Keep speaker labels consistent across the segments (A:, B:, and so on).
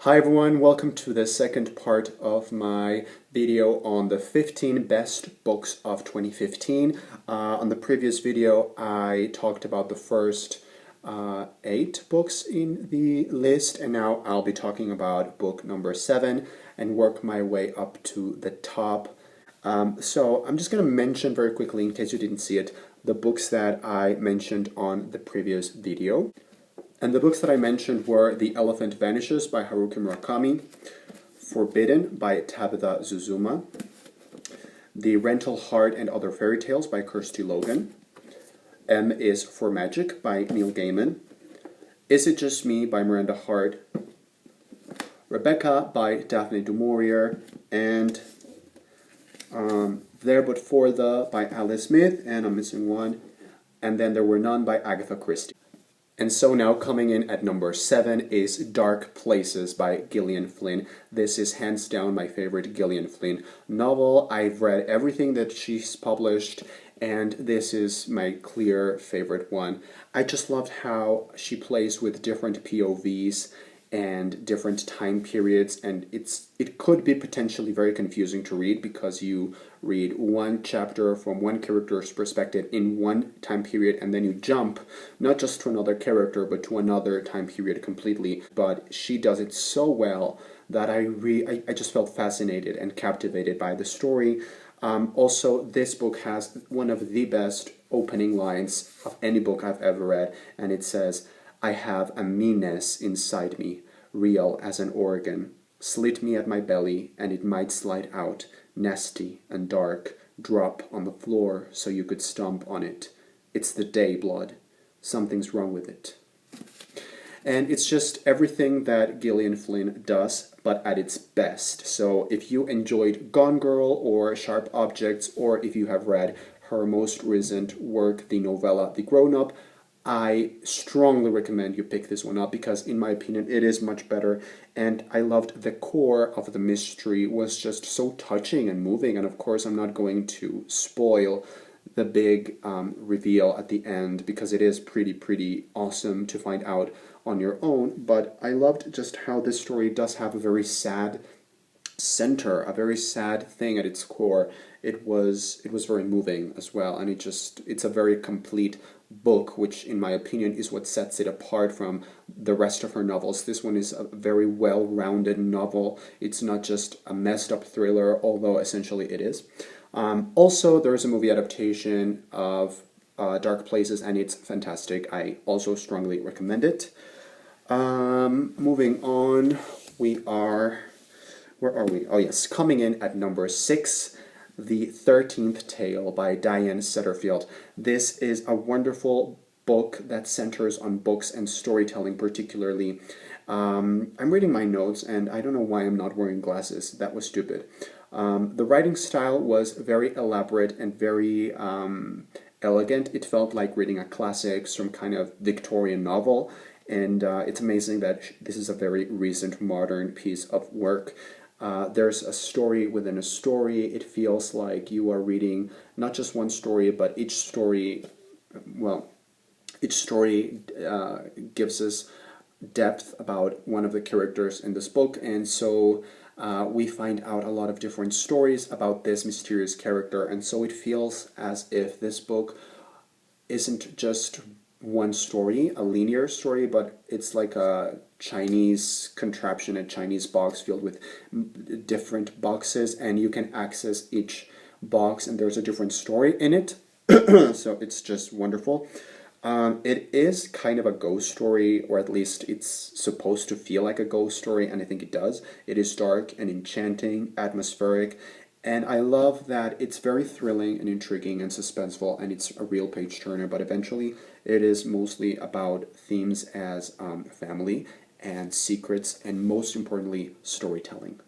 A: Hi everyone, welcome to the second part of my video on the 15 best books of 2015. On the previous video I talked about the first 8 books in the list, and now I'll be talking about book number 7 and work my way up to the top. So I'm just going to mention very quickly, in case you didn't see it, the books that I mentioned on the previous video. And the books that I mentioned were The Elephant Vanishes by Haruki Murakami, Forbidden by Tabitha Zuzuma, The Rental Heart and Other Fairy Tales by Kirsty Logan, M is for Magic by Neil Gaiman, Is It Just Me by Miranda Hart, Rebecca by Daphne du Maurier, and There But For The by Alice Smith, and I'm missing one, and then There Were None by Agatha Christie. And so now coming in at number 7 is Dark Places by Gillian Flynn. This is hands down my favorite Gillian Flynn novel. I've read everything that she's published, and this is my clear favorite one. I just loved how she plays with different POVs and different time periods, and it could be potentially very confusing to read because you read one chapter from one character's perspective in one time period, and then you jump not just to another character but to another time period completely. But she does it so well that I just felt fascinated and captivated by the story. Also, this book has one of the best opening lines of any book I've ever read, and it says, "I have a meanness inside me, real as an organ. Slit me at my belly, and it might slide out, nasty and dark, drop on the floor so you could stomp on it. It's the day blood. Something's wrong with it." And it's just everything that Gillian Flynn does, but at its best. So if you enjoyed Gone Girl or Sharp Objects, or if you have read her most recent work, the novella The Grown Up, I strongly recommend you pick this one up because, in my opinion, it is much better. And I loved the core of the mystery was just so touching and moving. And of course, I'm not going to spoil the big reveal at the end because it is pretty awesome to find out on your own. But I loved just how this story does have a very sad center, a very sad thing at its core. It was very moving as well, and it's a very complete book, which in my opinion is what sets it apart from the rest of her novels. This one is a very well-rounded novel. It's not just a messed up thriller, although essentially it is. Also, there's a movie adaptation of Dark Places, and it's fantastic. I also strongly recommend it. Moving on, where are we? Oh yes, coming in at number 6, The 13th Tale by Diane Setterfield. This is a wonderful book that centers on books and storytelling particularly. I'm reading my notes, and I don't know why I'm not wearing glasses. That was stupid. The writing style was very elaborate and very elegant. It felt like reading a classic, some kind of Victorian novel, and it's amazing that this is a very recent modern piece of work. There's a story within a story. It feels like you are reading not just one story, but each story gives us depth about one of the characters in this book, and so we find out a lot of different stories about this mysterious character, and so it feels as if this book isn't just one story, a linear story, but it's like a Chinese contraption, a Chinese box filled with different boxes, and you can access each box and there's a different story in it. So it's just wonderful. It is kind of a ghost story, or at least it's supposed to feel like a ghost story, and I think it does. It is dark and enchanting, atmospheric, and I love that it's very thrilling and intriguing and suspenseful, and it's a real page-turner, but eventually it is mostly about themes as family and secrets, and most importantly, storytelling.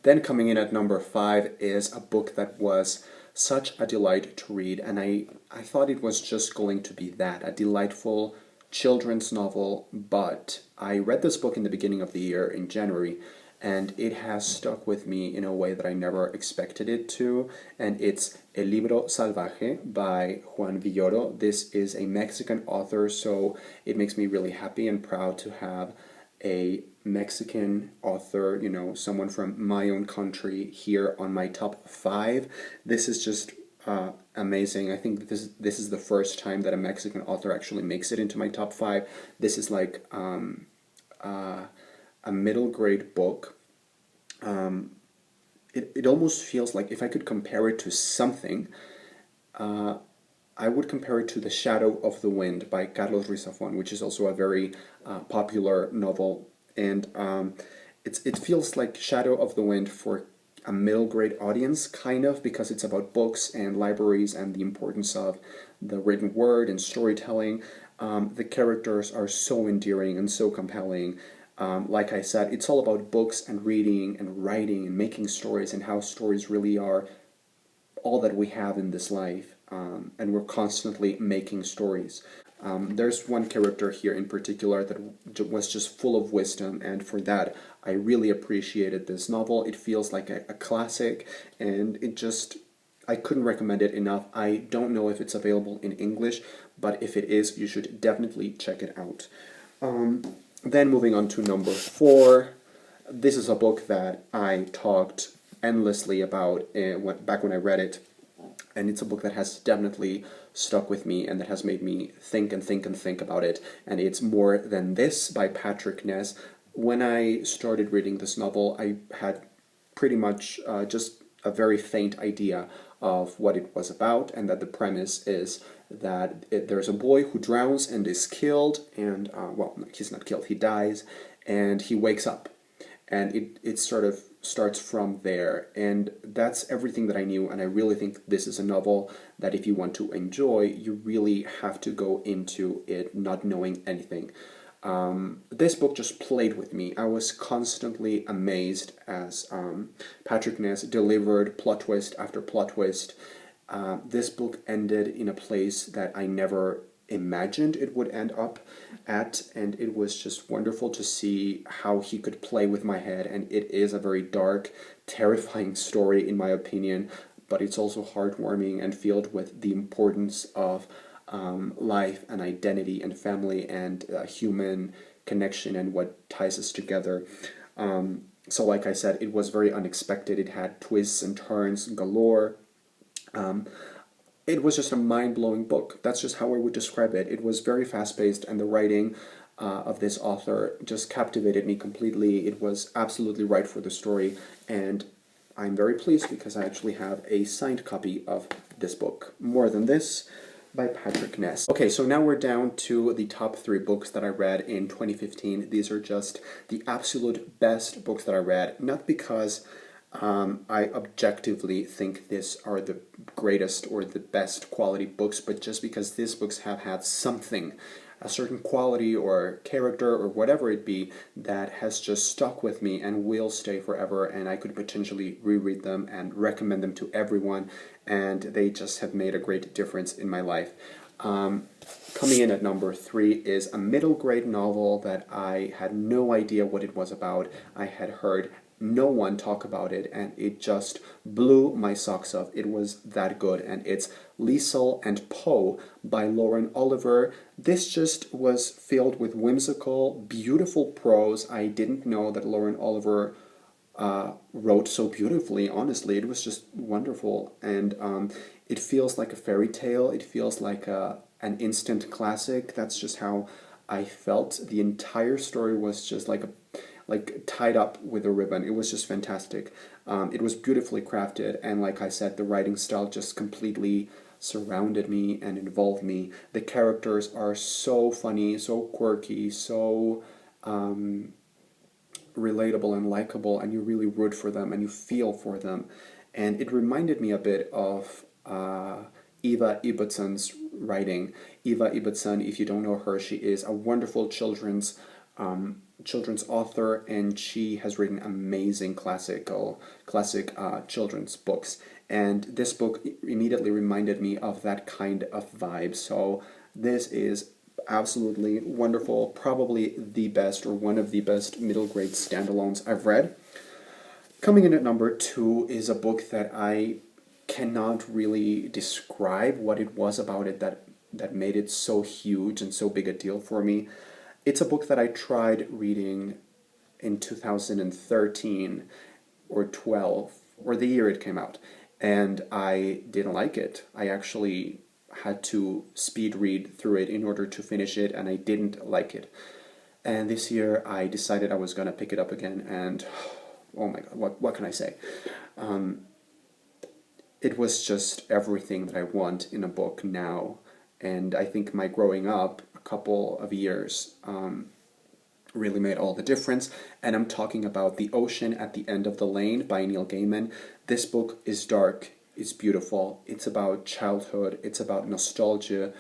A: Then coming in at number 5 is a book that was such a delight to read, and I thought it was just going to be that, a delightful children's novel, but I read this book in the beginning of the year, in January, and it has stuck with me in a way that I never expected it to, and it's El Libro Salvaje by Juan Villoro. This is a Mexican author, so it makes me really happy and proud to have a Mexican author, someone from my own country here on my top 5. This is just amazing. I think this is the first time that a Mexican author actually makes it into my top 5. This is like a middle grade book. It almost feels like if I could compare it to something, I would compare it to The Shadow of the Wind by Carlos Ruiz Zafón, which is also a very popular novel. And it feels like Shadow of the Wind for a middle grade audience, kind of, because it's about books and libraries and the importance of the written word and storytelling. The characters are so endearing and so compelling. Like I said, it's all about books and reading and writing and making stories, and how stories really are all that we have in this life. And we're constantly making stories. There's one character here in particular that was just full of wisdom, and for that I really appreciated this novel. It feels like a classic, and I couldn't recommend it enough. I don't know if it's available in English, but if it is, you should definitely check it out. Then moving on to number 4, this is a book that I talked endlessly about back when I read it. And it's a book that has definitely stuck with me and that has made me think and think and think about it. And it's More Than This by Patrick Ness. When I started reading this novel, I had pretty much just a very faint idea of what it was about, and that the premise is that there's a boy who drowns and is killed, and, well, he's not killed, he dies, and he wakes up. And it sort of starts from there, and that's everything that I knew. And I really think this is a novel that if you want to enjoy, you really have to go into it not knowing anything. This book just played with me. I was constantly amazed as Patrick Ness delivered plot twist after plot twist. This book ended in a place that I never imagined it would end up at, and it was just wonderful to see how he could play with my head. And it is a very dark, terrifying story in my opinion, but it's also heartwarming and filled with the importance of life and identity and family and human connection and what ties us together. So like I said, it was very unexpected. It had twists and turns galore. It was just a mind-blowing book. That's just how I would describe it. It was very fast-paced, and the writing of this author just captivated me completely. It was absolutely right for the story, and I'm very pleased because I actually have a signed copy of this book, More Than This by Patrick Ness. Okay, so now we're down to the top 3 books that I read in 2015. These are just the absolute best books that I read, not because I objectively think these are the greatest or the best quality books, but just because these books have had something, a certain quality or character or whatever it be, that has just stuck with me and will stay forever, and I could potentially reread them and recommend them to everyone, and they just have made a great difference in my life. Coming in at number 3 is a middle grade novel that I had no idea what it was about. I had heard no one talk about it, and it just blew my socks off. It was that good, and it's Liesel and Poe by Lauren Oliver. This just was filled with whimsical, beautiful prose. I didn't know that Lauren Oliver wrote so beautifully, honestly. It was just wonderful, and it feels like a fairy tale. It feels like an instant classic. That's just how I felt. The entire story was just like tied up with a ribbon. It was just fantastic. It was beautifully crafted, and like I said, the writing style just completely surrounded me and involved me. The characters are so funny, so quirky, so relatable and likable, and you really root for them and you feel for them. And it reminded me a bit of Eva Ibbotsson's writing. Eva Ibbotson, if you don't know her, she is a wonderful children's author, and she has written amazing classic children's books. And this book immediately reminded me of that kind of vibe. So this is absolutely wonderful, probably the best or one of the best middle grade standalones I've read. Coming in at number 2 is a book that I cannot really describe what it was about it that made it so huge and so big a deal for me. It's a book that I tried reading in 2013 or 12, or the year it came out, and I didn't like it. I actually had to speed read through it in order to finish it, and I didn't like it. And this year I decided I was going to pick it up again, and oh my god, what can I say? It was just everything that I want in a book now. And I think my growing up a couple of years really made all the difference. And I'm talking about The Ocean at the End of the Lane by Neil Gaiman. This book is dark, it's beautiful, it's about childhood, it's about nostalgia,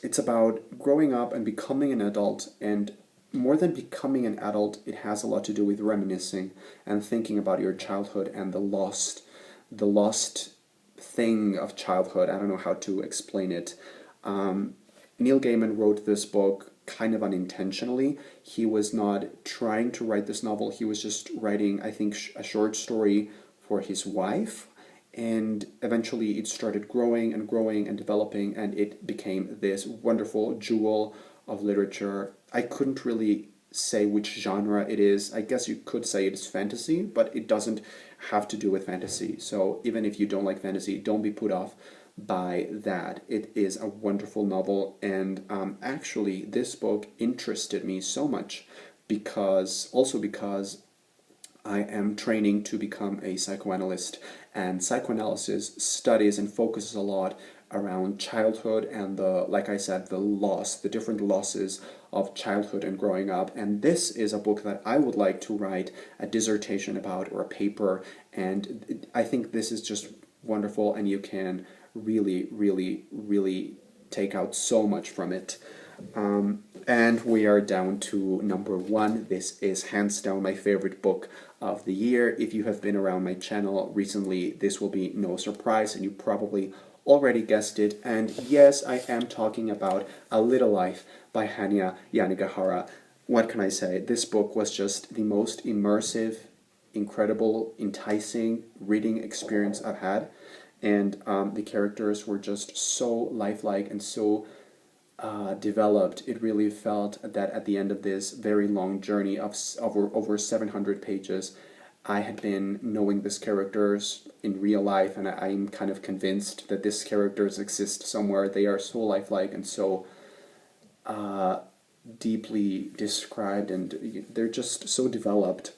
A: it's about growing up and becoming an adult, and more than becoming an adult, it has a lot to do with reminiscing and thinking about your childhood and the lost thing of childhood. I don't know how to explain it. Neil Gaiman wrote this book kind of unintentionally. He was not trying to write this novel. He was just writing, I think, a short story for his wife. And eventually it started growing and growing and developing, and it became this wonderful jewel of literature. I couldn't really say which genre it is. I guess you could say it's fantasy, but it doesn't have to do with fantasy. So even if you don't like fantasy, don't be put off by that. It is a wonderful novel, and actually this book interested me so much because I am training to become a psychoanalyst, and psychoanalysis studies and focuses a lot around childhood and like I said, the different losses of childhood and growing up. And this is a book that I would like to write a dissertation about, or a paper, and I think this is just wonderful, and you can really, really, really take out so much from it. And we are down to number one. This is hands down my favorite book of the year. If you have been around my channel recently, this will be no surprise, and you probably already guessed it. And yes, I am talking about A Little Life by Hanya Yanagihara. What can I say? This book was just the most immersive, incredible, enticing reading experience I've had. And the characters were just so lifelike and so developed. It really felt that at the end of this very long journey of over 700 pages, I had been knowing these characters in real life, and I'm kind of convinced that these characters exist somewhere. They are so lifelike and so deeply described, and they're just so developed.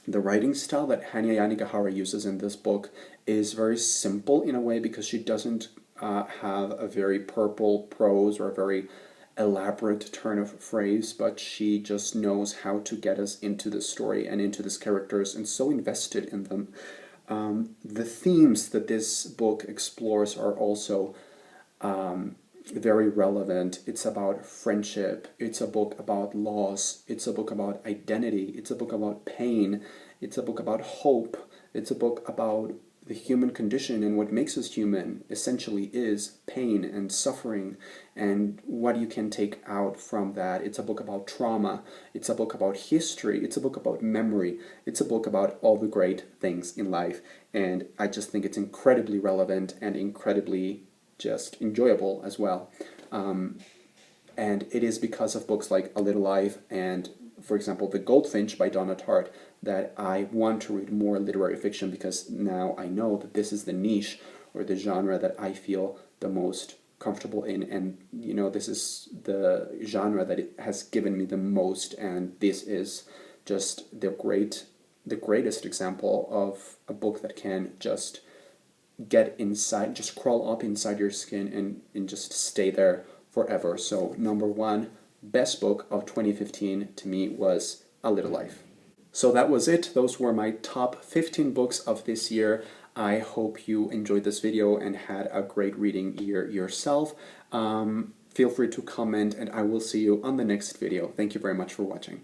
A: The writing style that Hanya Yanagihara uses in this book is very simple in a way, because she doesn't have a very purple prose or a very elaborate turn of phrase, but she just knows how to get us into the story and into these characters, and so invested in them. The themes that this book explores are also very relevant. It's about friendship, it's a book about loss, it's a book about identity, it's a book about pain, it's a book about hope, it's a book about the human condition, and what makes us human essentially is pain and suffering, and what you can take out from that. It's a book about trauma, it's a book about history, it's a book about memory, it's a book about all the great things in life, and I just think it's incredibly relevant and incredibly just enjoyable as well. And it is because of books like A Little Life and, for example, The Goldfinch by Donna Tartt, that I want to read more literary fiction, because now I know that this is the niche or the genre that I feel the most comfortable in, and you know, this is the genre that it has given me the most, and this is just the greatest example of a book that can just get inside, just crawl up inside your skin and just stay there forever. So number one, best book of 2015 to me was A Little Life. So that was it. Those were my top 15 books of this year. I hope you enjoyed this video and had a great reading year yourself. Feel free to comment, and I will see you on the next video. Thank you very much for watching.